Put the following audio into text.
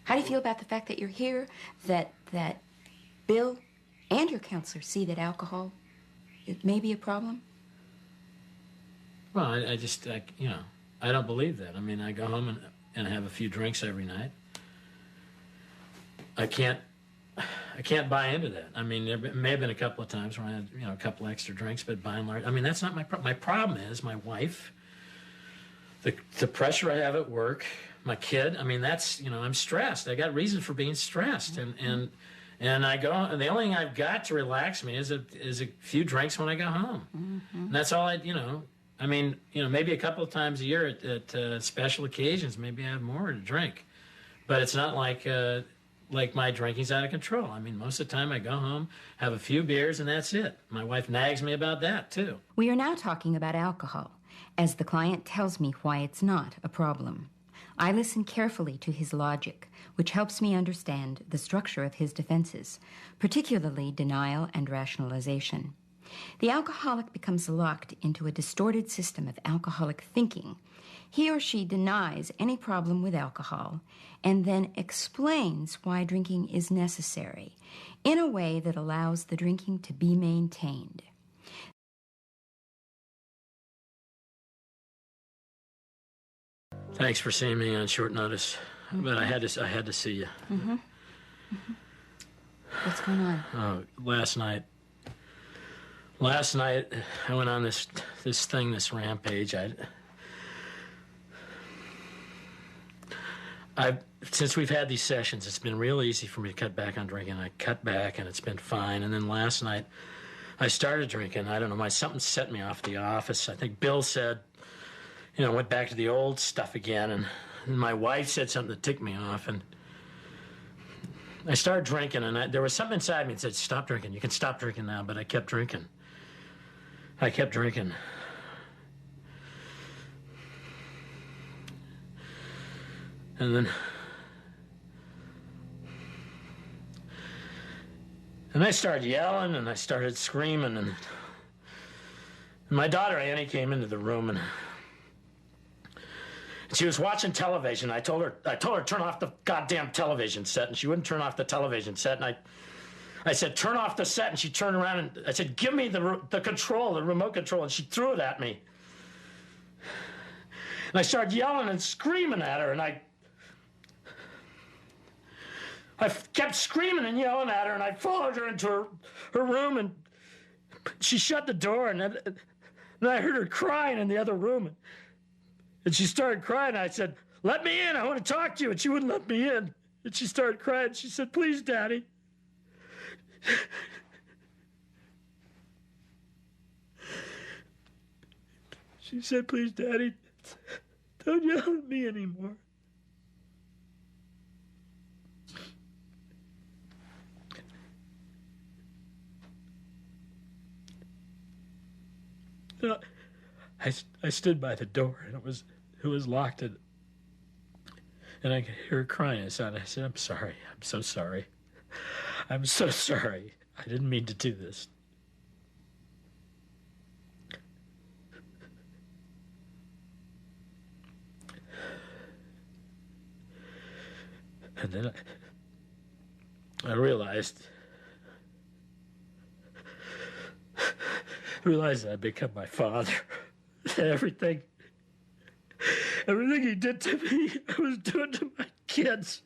How do you feel about the fact that you're here, that Bill and your counselor see that alcohol, it may be a problem? Well, I just, you know, I don't believe that. I mean, I go home and have a few drinks every night. I can't buy into that. I mean, there may have been a couple of times where I had, you know, a couple extra drinks, but by and large, I mean, that's not my problem. My problem is my wife, the pressure I have at work, my kid. I mean, that's, you know, I'm stressed. I got reason for being stressed, and I go. And the only thing I've got to relax me is a few drinks when I go home. And that's all you know. I mean, you know, maybe a couple of times a year at special occasions, maybe I have more to drink, but it's not like my drinking's out of control. I mean, most of the time I go home, have a few beers, and that's it. My wife nags me about that, too. We are now talking about alcohol, as the client tells me why it's not a problem. I listen carefully to his logic, which helps me understand the structure of his defenses, particularly denial and rationalization. The alcoholic becomes locked into a distorted system of alcoholic thinking. He or she denies any problem with alcohol and then explains why drinking is necessary in a way that allows the drinking to be maintained. Thanks for seeing me on short notice, but I had to see you. What's going on? Last night I went on this rampage. Since we've had these sessions, it's been real easy for me to cut back on drinking. I cut back, and it's been fine. And then last night, I started drinking. I don't know, something set me off the office. I think Bill said, you know, went back to the old stuff again. And my wife said something that ticked me off. And I started drinking, and there was something inside me that said, stop drinking. You can stop drinking now. But I kept drinking. And I started yelling, and I started screaming, and my daughter Annie came into the room, and she was watching television. I told her to turn off the goddamn television set, and she wouldn't turn off the television set. And I said, turn off the set, and she turned around, and I said, give me the remote control, and she threw it at me. And I started yelling and screaming at her, and I kept screaming and yelling at her, and I followed her into her room, and she shut the door, and then I heard her crying in the other room, and she started crying. I said, let me in, I want to talk to you, and she wouldn't let me in, and she started crying. She said, please, Daddy. She said, please, Daddy, don't yell at me anymore. I stood by the door, and it was locked, and I could hear her crying. I said, I'm sorry. I'm so sorry. I'm so sorry. I didn't mean to do this. And then I realized I'd become my father. Everything he did to me, I was doing to my kids.